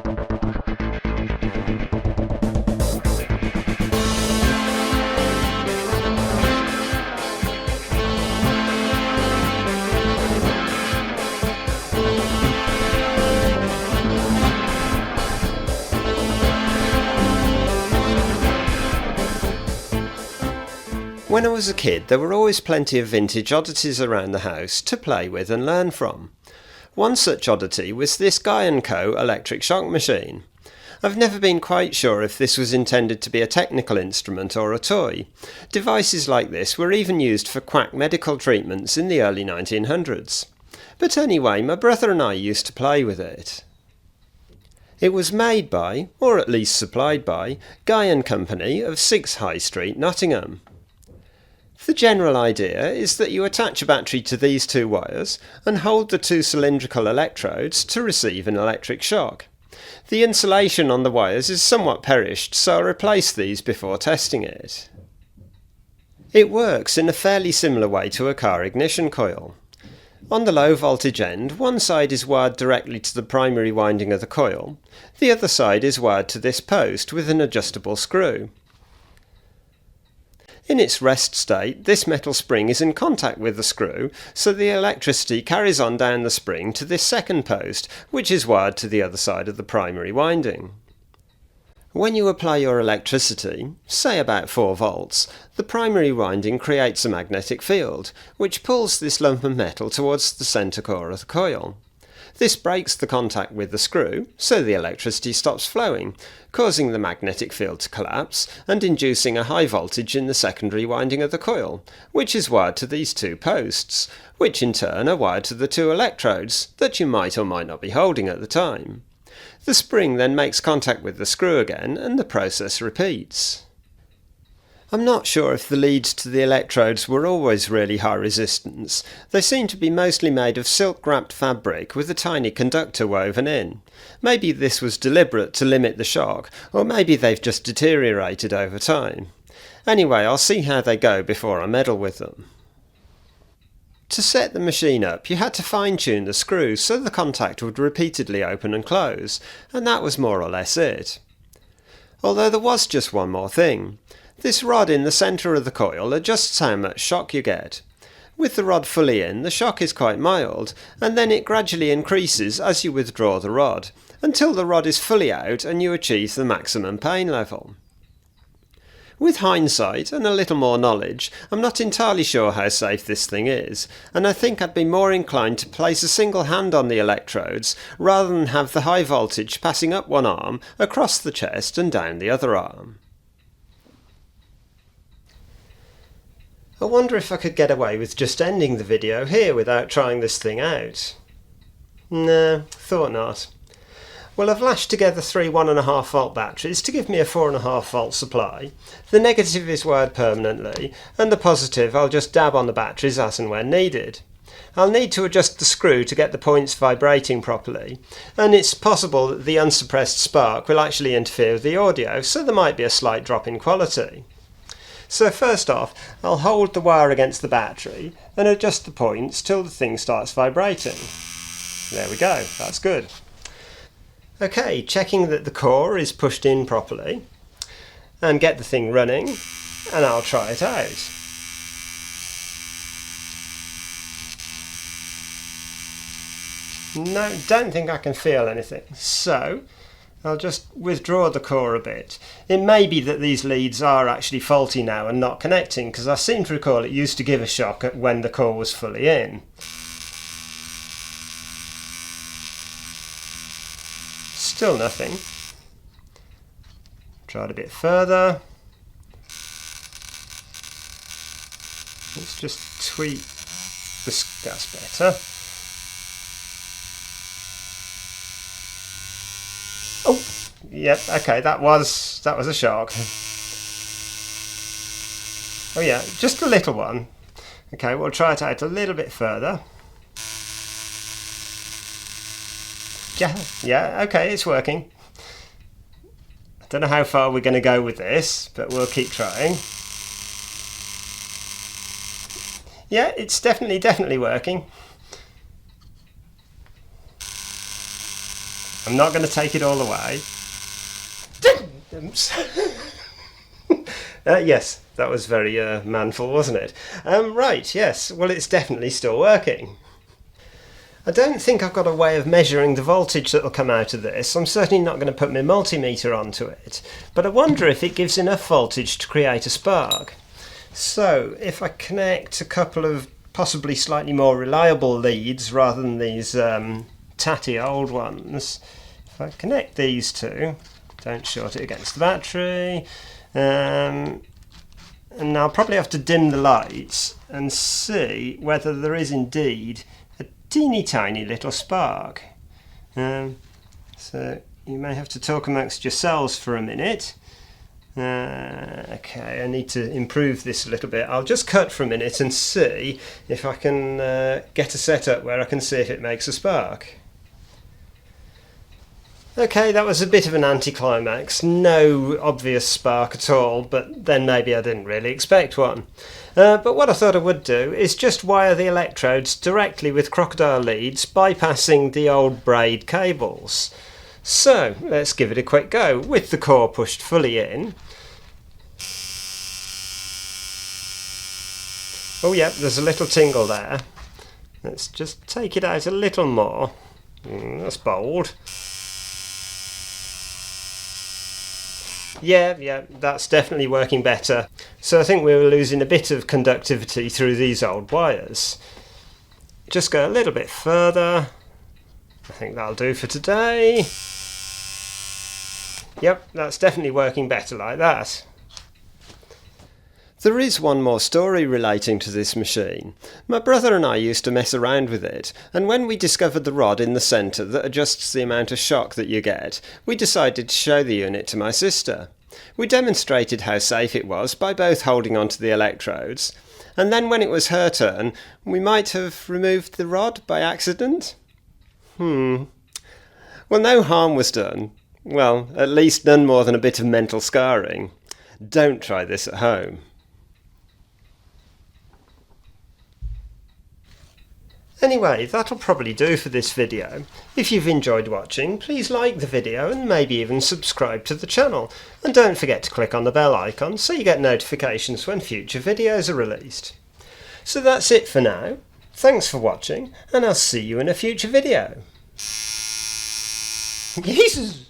When I was a kid, there were always plenty of vintage oddities around the house to play with and learn from. One such oddity was this Guy & Co. electric shock machine. I've never been quite sure if this was intended to be a technical instrument or a toy. Devices like this were even used for quack medical treatments in the early 1900s. But anyway, my brother and I used to play with it. It was made by, or at least supplied by, Guy & Company of 6 High Street, Nottingham. The general idea is that you attach a battery to these 2 wires and hold the 2 cylindrical electrodes to receive an electric shock. The insulation on the wires is somewhat perished, so I replaced these before testing it. It works in a fairly similar way to a car ignition coil. On the low voltage end, one side is wired directly to the primary winding of the coil, the other side is wired to this post with an adjustable screw. In its rest state, this metal spring is in contact with the screw, so the electricity carries on down the spring to this second post, which is wired to the other side of the primary winding. When you apply your electricity, say about 4 volts, the primary winding creates a magnetic field, which pulls this lump of metal towards the centre core of the coil. This breaks the contact with the screw, so the electricity stops flowing, causing the magnetic field to collapse and inducing a high voltage in the secondary winding of the coil, which is wired to these 2 posts, which in turn are wired to the 2 electrodes that you might or might not be holding at the time. The spring then makes contact with the screw again and the process repeats. I'm not sure if the leads to the electrodes were always really high resistance. They seem to be mostly made of silk-wrapped fabric with a tiny conductor woven in. Maybe this was deliberate to limit the shock, or maybe they've just deteriorated over time. Anyway, I'll see how they go before I meddle with them. To set the machine up, you had to fine-tune the screws so the contact would repeatedly open and close, and that was more or less it. Although there was just one more thing. This rod in the centre of the coil adjusts how much shock you get. With the rod fully in, the shock is quite mild, and then it gradually increases as you withdraw the rod, until the rod is fully out and you achieve the maximum pain level. With hindsight and a little more knowledge, I'm not entirely sure how safe this thing is, and I think I'd be more inclined to place a single hand on the electrodes rather than have the high voltage passing up one arm, across the chest and down the other arm. I wonder if I could get away with just ending the video here without trying this thing out. No, thought not. Well, I've lashed together 3 1.5 volt batteries to give me a 4.5 volt supply. The negative is wired permanently, and the positive I'll just dab on the batteries as and when needed. I'll need to adjust the screw to get the points vibrating properly, and it's possible that the unsuppressed spark will actually interfere with the audio, so there might be a slight drop in quality. So first off, I'll hold the wire against the battery and adjust the points till the thing starts vibrating. There we go, that's good. Okay, checking that the core is pushed in properly and get the thing running, and I'll try it out. No, don't think I can feel anything, so I'll just withdraw the core a bit. It may be that these leads are actually faulty now and not connecting, because I seem to recall it used to give a shock when the core was fully in. Still nothing. Try it a bit further. Let's just tweak this. That's better. Oh, yep, okay, that was a shock. Oh yeah, just a little one. Okay, we'll try it out a little bit further. Yeah, okay, it's working. I don't know how far we're going to go with this, but we'll keep trying. Yeah, it's definitely working. I'm not going to take it all away. Yes, that was very manful, wasn't it? Right, yes, well, it's definitely still working. I don't think I've got a way of measuring the voltage that will come out of this. I'm certainly not going to put my multimeter onto it, but I wonder if it gives enough voltage to create a spark. So if I connect a couple of possibly slightly more reliable leads rather than these tatty old ones, if I connect these two, don't short it against the battery, and I'll probably have to dim the lights and see whether there is indeed teeny tiny little spark. So you may have to talk amongst yourselves for a minute. Okay, I need to improve this a little bit. I'll just cut for a minute and see if I can get a setup where I can see if it makes a spark. Okay, that was a bit of an anticlimax. No obvious spark at all, but then maybe I didn't really expect one. But what I thought I would do is just wire the electrodes directly with crocodile leads, bypassing the old braid cables. So let's give it a quick go with the core pushed fully in. Oh yeah, there's a little tingle there. Let's just take it out a little more. That's bold. Yeah, that's definitely working better. So I think we were losing a bit of conductivity through these old wires. Just go a little bit further. I think that'll do for today. Yep, that's definitely working better like that. There is one more story relating to this machine. My brother and I used to mess around with it, and when we discovered the rod in the centre that adjusts the amount of shock that you get, we decided to show the unit to my sister. We demonstrated how safe it was by both holding onto the electrodes, and then when it was her turn, we might have removed the rod by accident? Well, no harm was done. Well, at least none more than a bit of mental scarring. Don't try this at home. Anyway, that'll probably do for this video. If you've enjoyed watching, please like the video and maybe even subscribe to the channel. And don't forget to click on the bell icon so you get notifications when future videos are released. So that's it for now. Thanks for watching, and I'll see you in a future video. Jesus!